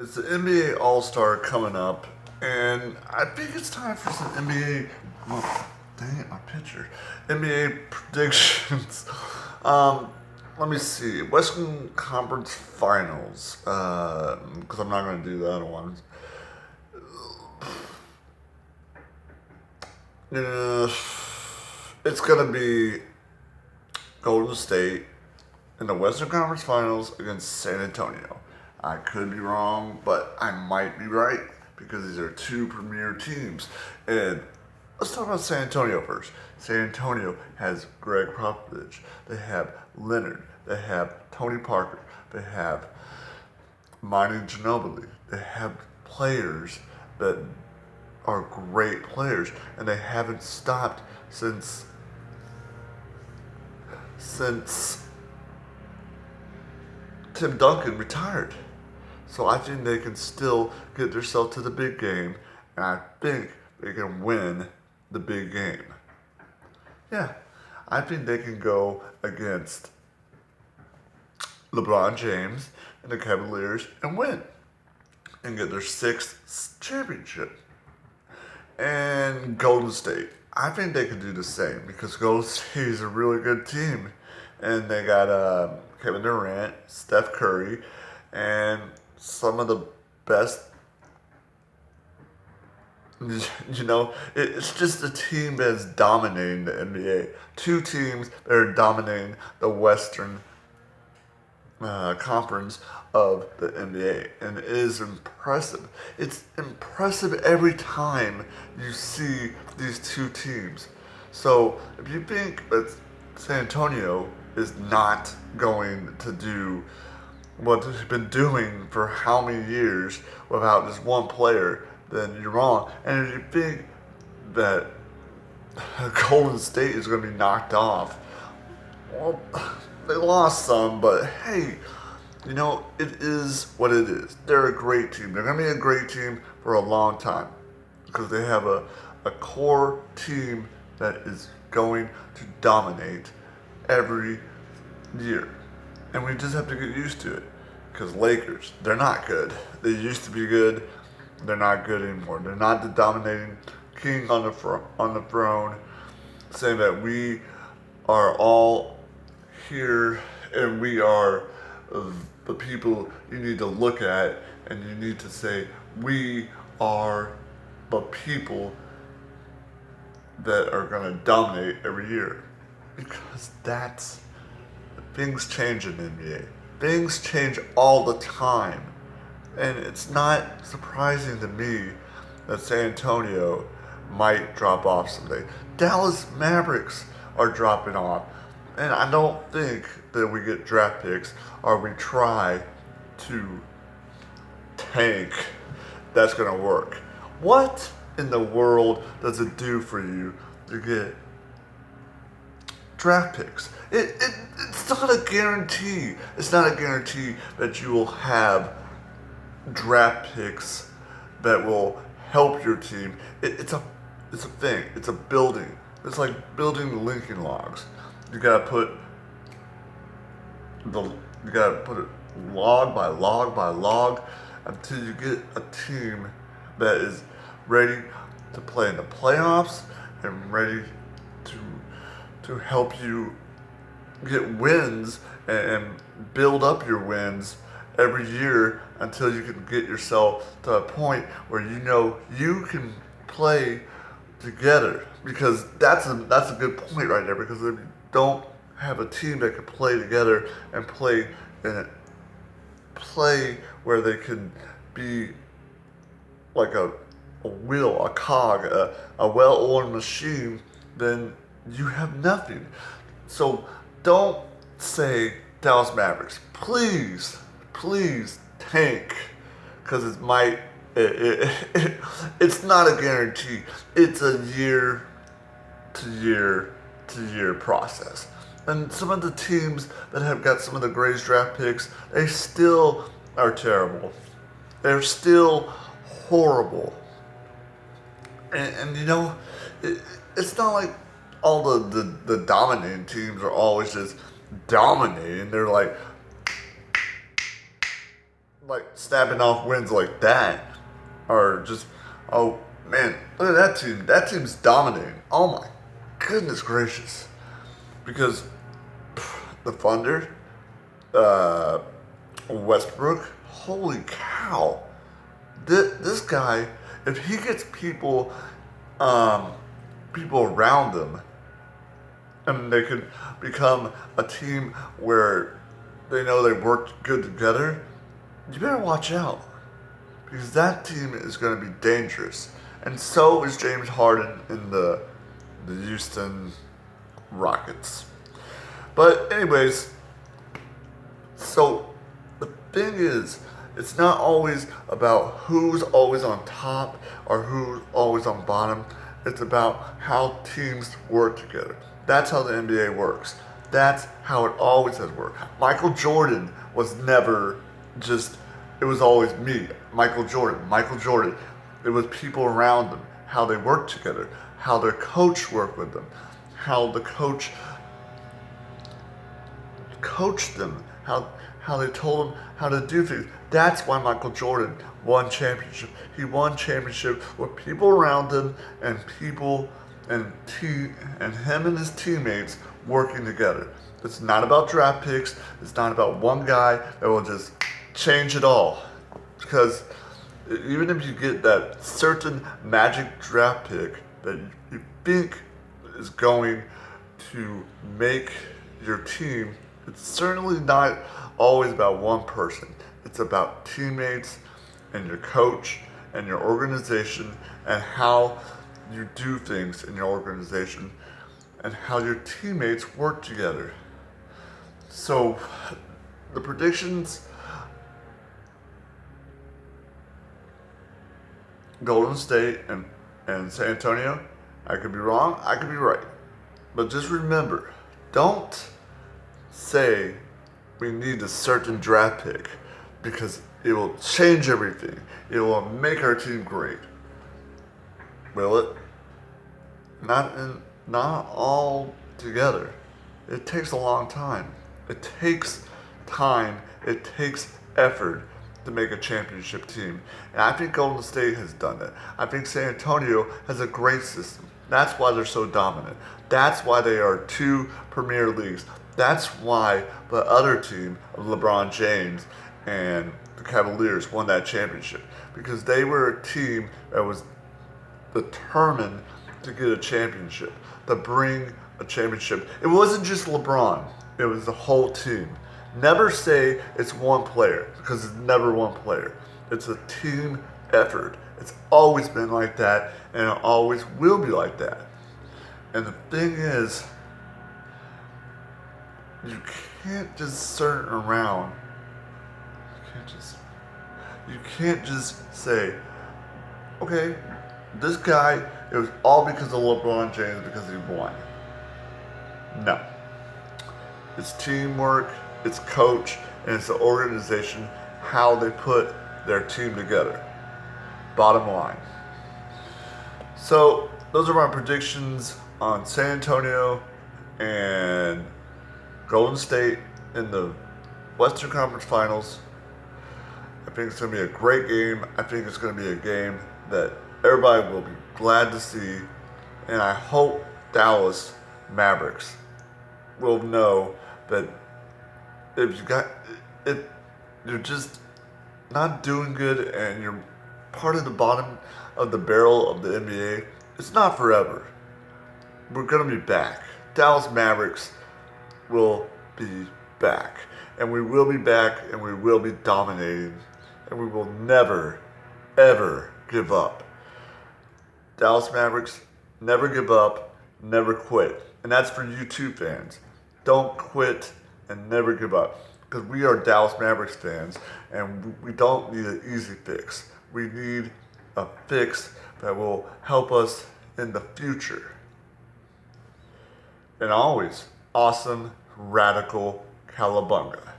It's the NBA All Star coming up, and I think it's time for some NBA. Well, dang it, my picture. NBA predictions. Um, Let me see. Western Conference Finals. Because I'm not going to do the other ones. Uh, it's going to be Golden State in the Western Conference Finals against San Antonio. I could be wrong, but I might be right because these are two premier teams. And let's talk about San Antonio first. San Antonio has Greg Popovich. They have Leonard. They have Tony Parker. They have Manu Ginobili. They have players that are great players, and they haven't stopped since Tim Duncan retired. So I think they can still get themselves to the big game, and I think they can win the big game. Yeah, I think they can go against LeBron James and the Cavaliers and win and get their sixth championship. And Golden State, I think they could do the same because Golden State is a really good team, and they got Kevin Durant, Steph Curry, and some of the best. It's just a team that's dominating the NBA. Two teams that are dominating the Western conference of the NBA, and it is impressive. It's impressive every time you see these two teams. So if you think that San Antonio is not going to do what they've been doing for how many years without just one player, then you're wrong. And if you think that Golden State is going to be knocked off, well, they lost some, but hey, it is what it is. They're a great team. They're going to be a great team for a long time because they have a core team that is going to dominate every year. And we just have to get used to it because Lakers, they're not good. They used to be good. They're not good anymore. They're not the dominating king on the throne, saying that we are all here and we are the people you need to look at, and you need to say we are the people that are going to dominate every year, because that's things change in the NBA. Things change all the time, and it's not surprising to me that San Antonio might drop off someday. Dallas Mavericks are dropping off. And I don't think that we get draft picks or we try to tank that's going to work. What in the world does it do for you to get draft picks? It's not a guarantee. It's not a guarantee that you will have draft picks that will help your team. It's a thing. It's a building. It's like building the Lincoln Logs. You gotta put it log by log by log until you get a team that is ready to play in the playoffs and ready to help you get wins and build up your wins every year until you can get yourself to a point where you can play together, because that's a good point right there, because if you don't have a team that can play together and play where they can be like a wheel, a cog, a well-oiled machine, then you have nothing. So don't say Dallas Mavericks. Please tank, because it's not a guarantee. It's a year to year process. And some of the teams that have got some of the greatest draft picks, they still are terrible. They're still horrible. And it's not like all the dominating teams are always just dominating. They're like like snapping off wins like that are just, oh man, look at that team. That team's dominating. Oh my goodness gracious. Because the Thunder, uh, Westbrook, holy cow. This guy, if he gets people around him, and they could become a team where they know they work good together, you better watch out. Because that team is going to be dangerous. And so is James Harden in the Houston Rockets. But anyways, so the thing is, it's not always about who's always on top or who's always on bottom. It's about how teams work together. That's how the NBA works. That's how it always has worked. Michael Jordan was never just, it was always me, Michael Jordan. It was people around them, how they worked together, how their coach worked with them, how the coach coached them, how they told them how to do things. That's why Michael Jordan won championship. He won championship with people around him and people and him and his teammates working together. It's not about draft picks. It's not about one guy that will just change it all. Because even if you get that certain magic draft pick that you think is going to make your team, it's certainly not always about one person. It's about teammates and your coach and your organization and how you do things in your organization and how your teammates work together. So the predictions, Golden State and San Antonio, I could be wrong, I could be right. But just remember, don't say we need a certain draft pick because it will change everything. It will make our team great. Will it? Not all together. It takes a long time. It takes time. It takes effort to make a championship team. And I think Golden State has done it. I think San Antonio has a great system. That's why they're so dominant. That's why they are 2 Premier Leagues. That's why the other team of LeBron James and the Cavaliers won that championship. Because they were a team that was determined to get a championship, to bring a championship. It wasn't just LeBron, it was the whole team. Never say it's one player, because it's never one player. It's a team effort. It's always been like that, and it always will be like that. And the thing is, you can't just turn around. You can't just say, okay, this guy, it was all because of LeBron James because he won. No. It's teamwork, it's coach, and it's the organization, how they put their team together. Bottom line. So, those are my predictions on San Antonio and Golden State in the Western Conference Finals. I think it's going to be a great game. I think it's going to be a game that everybody will be glad to see. And I hope Dallas Mavericks will know that if you're just not doing good and you're part of the bottom of the barrel of the NBA, it's not forever. We're going to be back. Dallas Mavericks will be back. And we will be back and we will be dominating. And we will never, ever give up. Dallas Mavericks, never give up, never quit. And that's for you too, fans. Don't quit and never give up. Because we are Dallas Mavericks fans and we don't need an easy fix. We need a fix that will help us in the future. And always, awesome, radical, Calabunga.